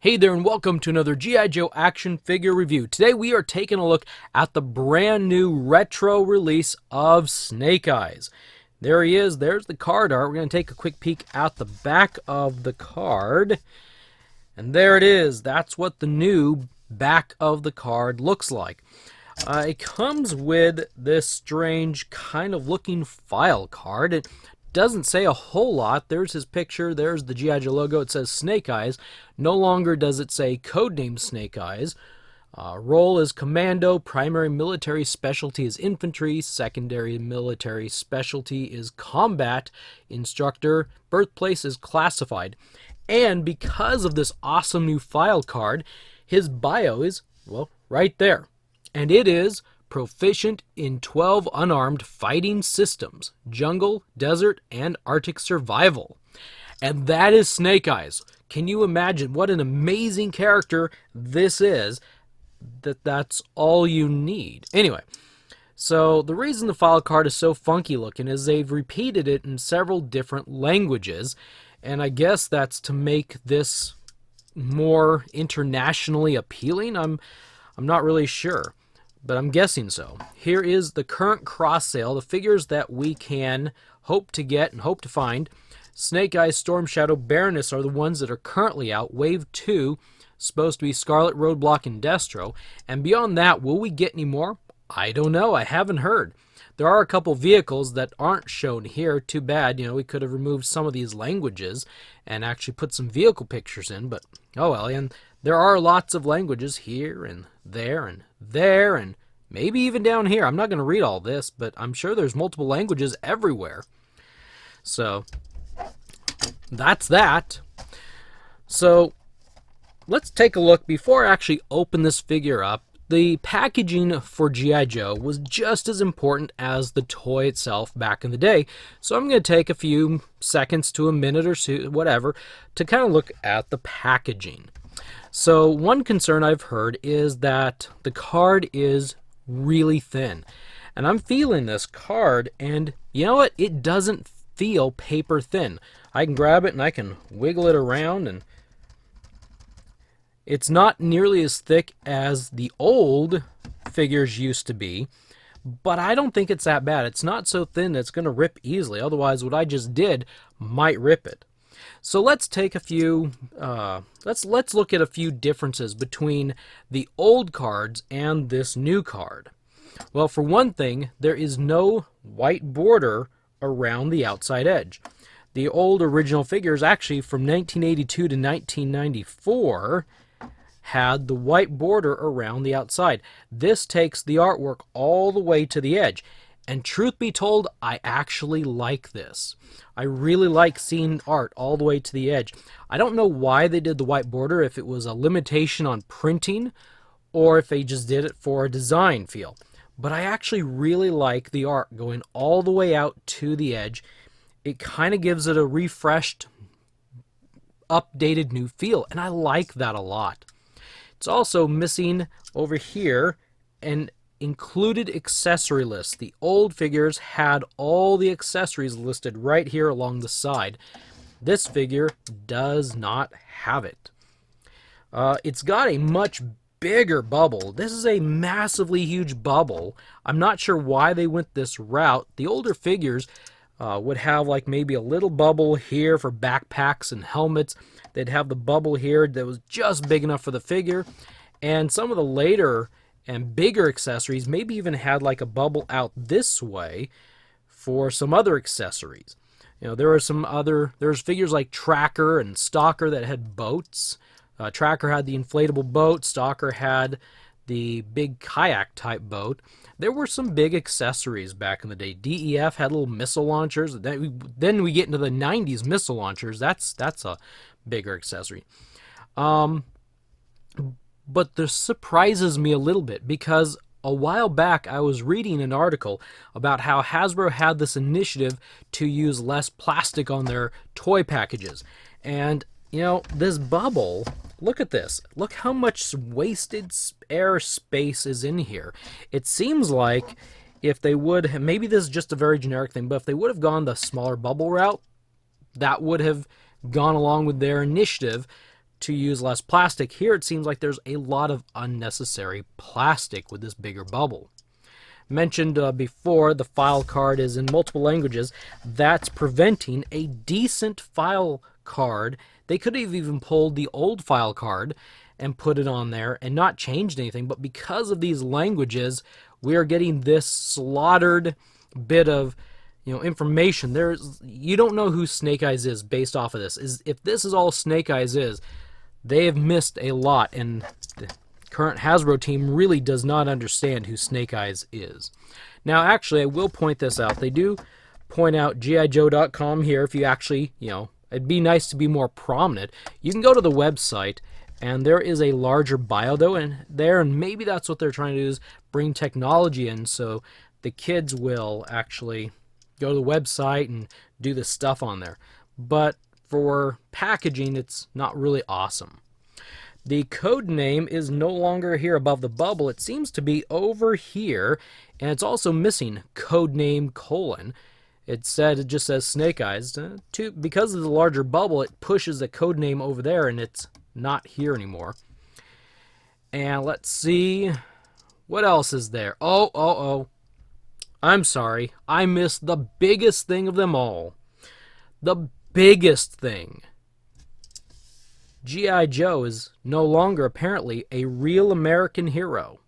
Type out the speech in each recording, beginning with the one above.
Hey there and welcome to another G.I. Joe action figure review. Today we are taking a look at the brand new retro release of Snake Eyes. There he is, there's the card art. We're going to take a quick peek at the back of the card. And there it is, that's what the new back of the card looks like. It comes with this strange kind of looking file card. It doesn't say a whole lot. There's his picture, there's the G.I. Joe logo, it says Snake Eyes. No longer does it say codename Snake Eyes. Role is Commando, primary military specialty is Infantry, secondary military specialty is Combat Instructor, birthplace is Classified. And because of this awesome new file card, his bio is, well, right there. And it is proficient in 12 unarmed fighting systems, jungle, desert, and Arctic survival. And that is Snake Eyes. Can you imagine what an amazing character this is? That's all you need. Anyway, so the reason the file card is so funky looking is they've repeated it in several different languages, and I guess that's to make this more internationally appealing. I'm not really sure, but I'm guessing so. Here is the current cross sale, the figures that we can hope to get and hope to find. Snake Eyes, Storm Shadow, Baroness are the ones that are currently out. Wave 2, supposed to be Scarlet, Roadblock, and Destro. And beyond that, will we get any more? I don't know. I haven't heard. There are a couple vehicles that aren't shown here. Too bad. You know, we could have removed some of these languages and actually put some vehicle pictures in. But, oh well. And there are lots of languages here and there and maybe even down here. I'm not going to read all this, but I'm sure there's multiple languages everywhere. So that's that. So let's take a look. Before I actually open this figure up, the packaging for G.I. Joe was just as important as the toy itself back in the day. So I'm going to take a few seconds to a minute or so, whatever, to kind of look at the packaging. So one concern I've heard is that the card is really thin. And I'm feeling this card, and you know what? It doesn't feel paper thin. I can grab it and I can wiggle it around, and it's not nearly as thick as the old figures used to be, but I don't think it's that bad. It's not so thin that it's going to rip easily. Otherwise, what I just did might rip it. So let's take a few, let's look at a few differences between the old cards and this new card. Well, for one thing, there is no white border around the outside edge. The old original figures, actually from 1982 to 1994, had the white border around the outside. This takes the artwork all the way to the edge. And truth be told, I actually like this. I really like seeing art all the way to the edge. I don't know why they did the white border, if it was a limitation on printing or if they just did it for a design feel. But I actually really like the art going all the way out to the edge. It kind of gives it a refreshed, updated new feel, and I like that a lot. It's also missing over here an included accessory list. The old figures had all the accessories listed right here along the side. This figure does not have it. It's got a much bigger bubble. This is a massively huge bubble. I'm not sure why they went this route. The older figures would have like maybe a little bubble here for backpacks and helmets. They'd have the bubble here that was just big enough for the figure. And some of the later and bigger accessories maybe even had like a bubble out this way for some other accessories. You know, there's figures like Tracker and Stalker that had boats. Tracker had the inflatable boat. Stalker had the big kayak type boat. There were some big accessories back in the day. DEF had little missile launchers. Then we get into the 90s missile launchers. That's a bigger accessory. But this surprises me a little bit because a while back I was reading an article about how Hasbro had this initiative to use less plastic on their toy packages. And, you know, this bubble, look at this. Look how much wasted air space is in here. It seems like if they would, maybe this is just a very generic thing, but if they would have gone the smaller bubble route, that would have gone along with their initiative to use less plastic. Here it seems like there's a lot of unnecessary plastic with this bigger bubble. Mentioned before, the file card is in multiple languages. That's preventing a decent file card. They could have even pulled the old file card and put it on there and not changed anything, but because of these languages, we are getting this slaughtered bit of information. You don't know who Snake Eyes is based off of this. If this is all Snake Eyes is, they have missed a lot, and the current Hasbro team really does not understand who Snake Eyes is. Now, actually, I will point this out. They do point out gijoe.com here. If you actually, it'd be nice to be more prominent. You can go to the website, and there is a larger bio though and maybe that's what they're trying to do, is bring technology in so the kids will actually go to the website and do the stuff on there. But for packaging, it's not really awesome. The code name is no longer here above the bubble. It seems to be over here, and it's also missing code name : it just says Snake Eyes. Because of the larger bubble, it pushes the code name over there, and it's not here anymore. And let's see, what else is there? Oh, I'm sorry, I missed the biggest thing of them all. The biggest thing. G.I. Joe is no longer apparently a real American hero.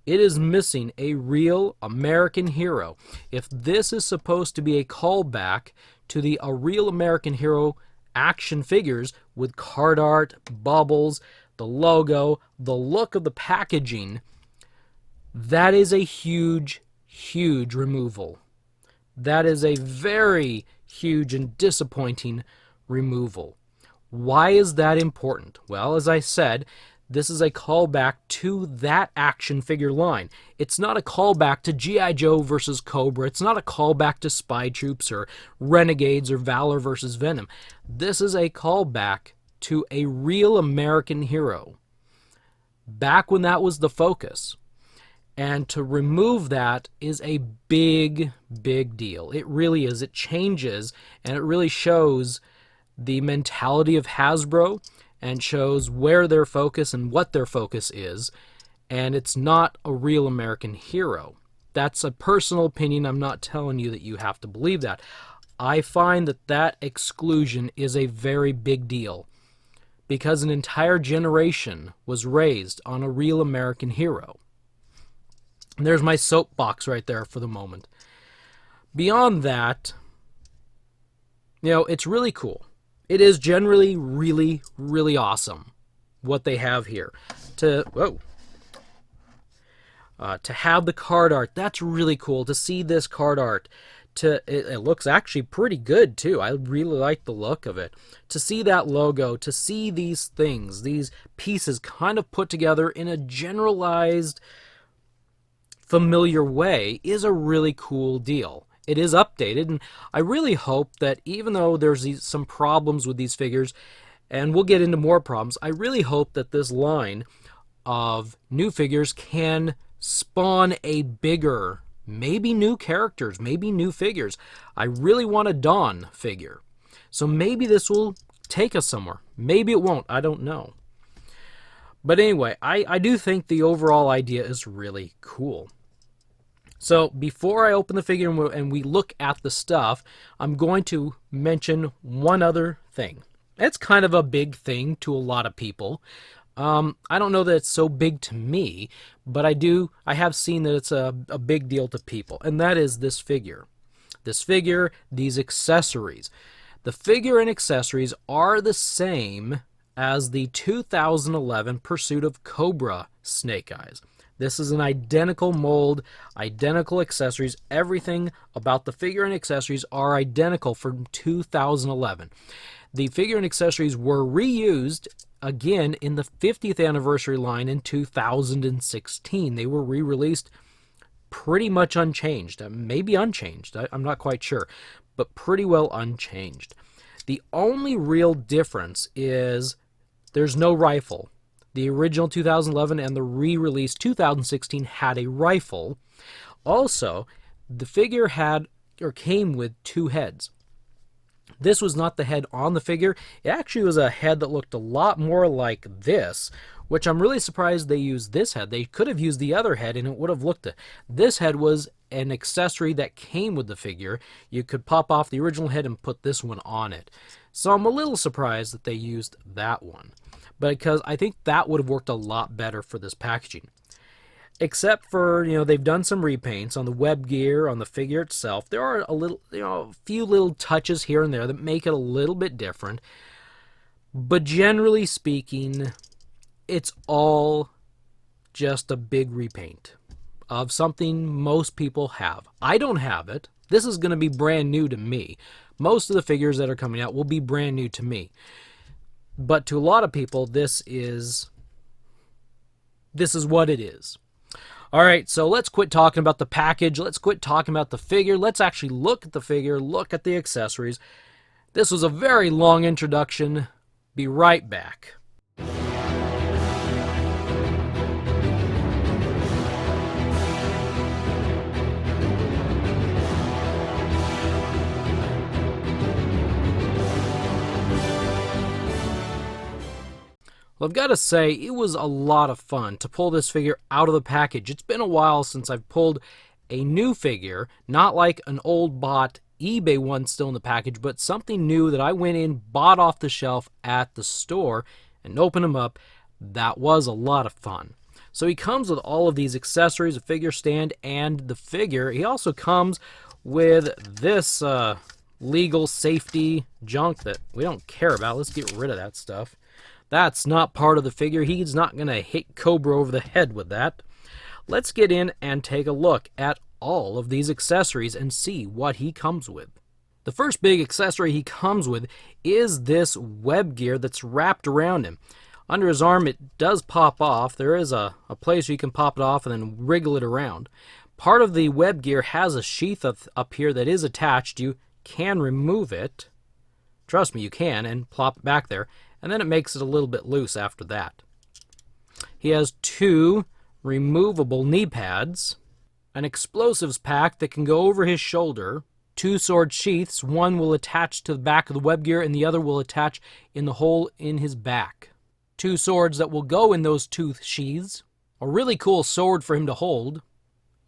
It is missing a real American hero. If this is supposed to be a callback to the A Real American Hero action figures with card art, bubbles, the logo, the look of the packaging, that is a huge, huge removal. That is a very huge and disappointing removal. Why is that important? Well, as I said, this is a callback to that action figure line. It's not a callback to G.I. Joe versus Cobra. It's not a callback to Spy Troops or Renegades or Valor versus Venom. This is a callback to a real American hero. Back when that was the focus. And to remove that is a big, big deal. It really is. It changes, and it really shows the mentality of Hasbro and shows where their focus and what their focus is, and it's not a real American hero. That's a personal opinion. I'm not telling you that you have to believe that. I find that exclusion is a very big deal because an entire generation was raised on a real American hero. And there's my soapbox right there for the moment. Beyond that, it's really cool. It is generally really, really awesome what they have here. To have the card art, that's really cool. To see this card art, it looks actually pretty good too. I really like the look of it. To see that logo, to see these things, these pieces kind of put together in a generalized, familiar way is a really cool deal. It is updated, and I really hope that even though there's some problems with these figures, and we'll get into more problems, I really hope that this line of new figures can spawn a bigger, maybe new characters, maybe new figures. I really want a Dawn figure. So maybe this will take us somewhere. Maybe it won't. I don't know. But anyway, I do think the overall idea is really cool. So before I open the figure and we look at the stuff, I'm going to mention one other thing. It's kind of a big thing to a lot of people. I don't know that it's so big to me, but I have seen that it's a big deal to people, and that is this figure. This figure, these accessories. The figure and accessories are the same as the 2011 Pursuit of Cobra Snake Eyes. This is an identical mold, identical accessories. Everything about the figure and accessories are identical from 2011. The figure and accessories were reused again in the 50th anniversary line in 2016. They were re-released pretty much unchanged. Maybe unchanged. I'm not quite sure, but pretty well unchanged. The only real difference is there's no rifle. The original 2011 and the re-released 2016 had a rifle. Also, the figure came with two heads. This was not the head on the figure. It actually was a head that looked a lot more like this, which I'm really surprised they used this head. They could have used the other head and it would have looked... This head was an accessory that came with the figure. You could pop off the original head and put this one on it. So I'm a little surprised that they used that one, because I think that would have worked a lot better for this packaging. Except for, they've done some repaints on the web gear, on the figure itself. There are a few little touches here and there that make it a little bit different. But generally speaking, it's all just a big repaint of something most people have. I don't have it. This is going to be brand new to me. Most of the figures that are coming out will be brand new to me. But to a lot of people, this is what it is. All right, so let's quit talking about the package. Let's quit talking about the figure. Let's actually look at the figure, look at the accessories. This was a very long introduction. Be right back. Well, I've got to say, it was a lot of fun to pull this figure out of the package. It's been a while since I've pulled a new figure, not like an old bought eBay one still in the package, but something new that I went in, bought off the shelf at the store, and opened them up. That was a lot of fun. So he comes with all of these accessories, a figure stand, and the figure. He also comes with this legal safety junk that we don't care about. Let's get rid of that stuff. That's not part of the figure. He's not going to hit Cobra over the head with that. Let's get in and take a look at all of these accessories and see what he comes with. The first big accessory he comes with is this web gear that's wrapped around him. Under his arm, it does pop off. There is a place where you can pop it off and then wriggle it around. Part of the web gear has a sheath up here that is attached. You can remove it. Trust me, you can, and plop it back there. And then it makes it a little bit loose after that. He has two removable knee pads, an explosives pack that can go over his shoulder, two sword sheaths. One will attach to the back of the web gear and the other will attach in the hole in his back. Two swords that will go in those two sheaths, a really cool sword for him to hold,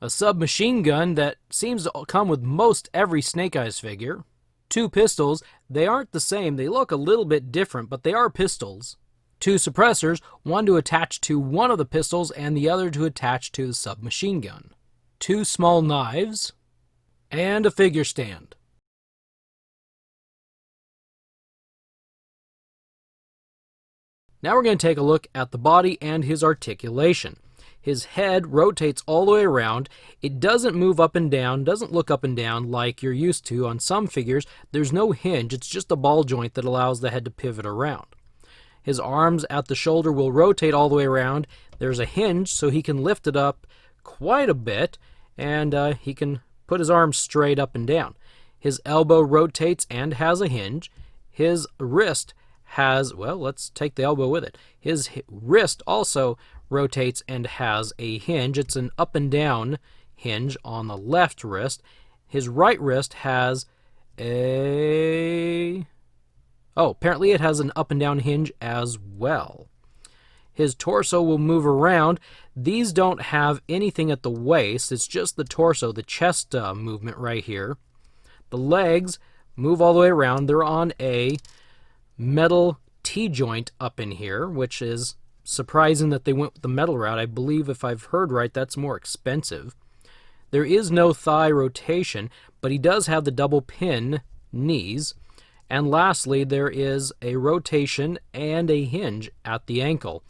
a submachine gun that seems to come with most every Snake Eyes figure, two pistols. They aren't the same. They look a little bit different, but they are pistols. Two suppressors, one to attach to one of the pistols and the other to attach to the submachine gun. Two small knives, and a figure stand. Now we're going to take a look at the body and his articulation. His head rotates all the way around. It doesn't move up and down, doesn't look up and down like you're used to on some figures. There's no hinge, it's just a ball joint that allows the head to pivot around. His arms at the shoulder will rotate all the way around. There's a hinge so he can lift it up quite a bit, and he can put his arms straight up and down. His elbow rotates and has a hinge. His wrist has, well, let's take the elbow with it. His wrist also rotates and has a hinge. It's an up and down hinge on the left wrist. His right wrist has apparently it has an up and down hinge as well. His torso will move around. These don't have anything at the waist. It's just the torso, the chest movement right here. The legs move all the way around. They're on a metal T-joint up in here, which is surprising that they went with the metal route. I believe, if I've heard right, that's more expensive. There is no thigh rotation, but he does have the double pin knees. And lastly, there is a rotation and a hinge at the ankle.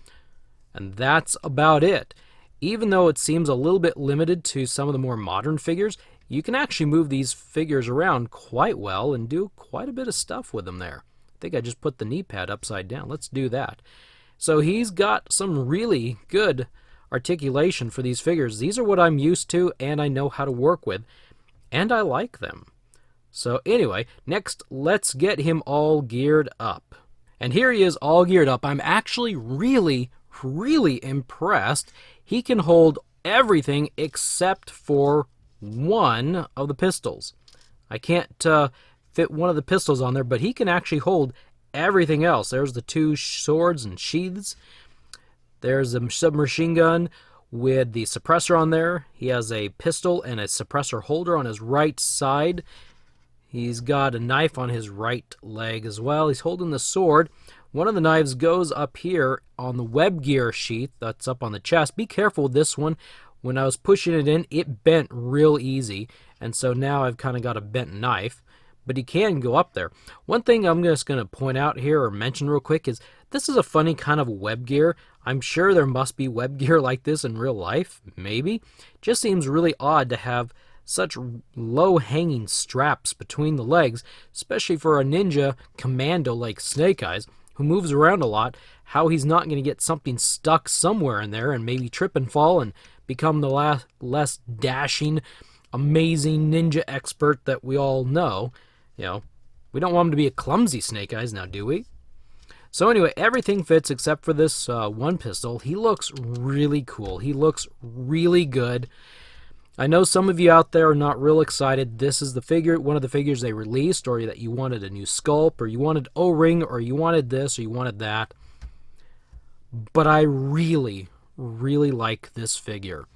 And that's about it. Even though it seems a little bit limited to some of the more modern figures, you can actually move these figures around quite well and do quite a bit of stuff with them there. I think I just put the knee pad upside down. Let's do that. So he's got some really good articulation for these figures. These are what I'm used to and I know how to work with, and I like them. So anyway, next let's get him all geared up. And here he is all geared up. I'm actually really impressed. He can hold everything except for one of the pistols. I can't fit one of the pistols on there, but he can actually hold everything else. There's the 2 swords and sheaths. There's a submachine gun with the suppressor on there. He has a pistol and a suppressor holder on his right side. He's got a knife on his right leg as well. He's holding the sword. One of the knives goes up here on the web gear sheath that's up on the chest. Be careful with this one. When I was pushing it in, it bent real easy, and so now I've kind of got a bent knife, but he can go up there. One thing I'm just going to point out here or mention real quick is this is a funny kind of web gear. I'm sure there must be web gear like this in real life, maybe. Just seems really odd to have such low-hanging straps between the legs, especially for a ninja commando like Snake Eyes, who moves around a lot, how he's not going to get something stuck somewhere in there and maybe trip and fall and become the less dashing, amazing ninja expert that we all know. You know, we don't want him to be a clumsy Snake Eyes now, do we? So anyway, everything fits except for this one pistol. He looks really cool. He looks really good. I know some of you out there are not real excited. This is the figure, one of the figures they released, or that you wanted a new sculpt, or you wanted O-ring, or you wanted this, or you wanted that. But I really like this figure.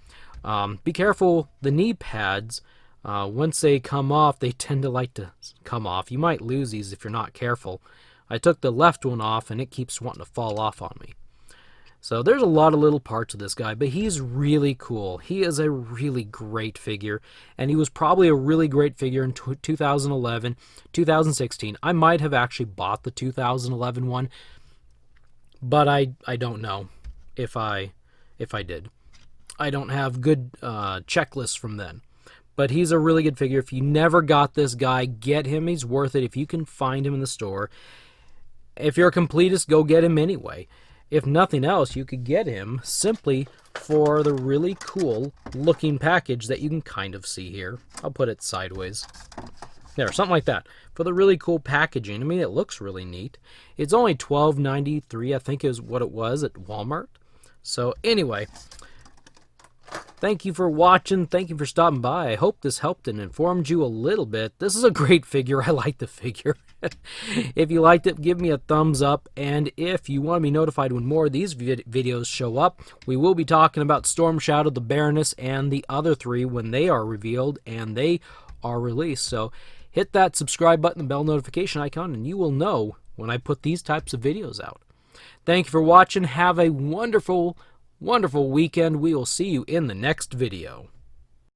Be careful, the knee pads, once they come off, they tend to like to come off. You might lose these if you're not careful. I took the left one off and it keeps wanting to fall off on me. So there's a lot of little parts of this guy, but he's really cool. He is a really great figure, and he was probably a really great figure in 2011, 2016. I might have actually bought the 2011 one, but I don't know if I did. I don't have good checklists from then. But he's a really good figure. If you never got this guy, get him. He's worth it if you can find him in the store. If you're a completist, go get him anyway. If nothing else, you could get him simply for the really cool looking package that you can kind of see here. I'll put it sideways. There, something like that. For the really cool packaging. I mean, it looks really neat. It's only $12.93, I think is what it was at Walmart. So anyway, thank you for watching. Thank you for stopping by. I hope this helped and informed you a little bit. This is a great figure. I like the figure. If you liked it, give me a thumbs up. And if you want to be notified when more of these videos show up, we will be talking about Storm Shadow, the Baroness, and the other 3 when they are revealed and they are released. So hit that subscribe button and bell notification icon, and you will know when I put these types of videos out. Thank you for watching. Have a wonderful weekend. We will see you in the next video.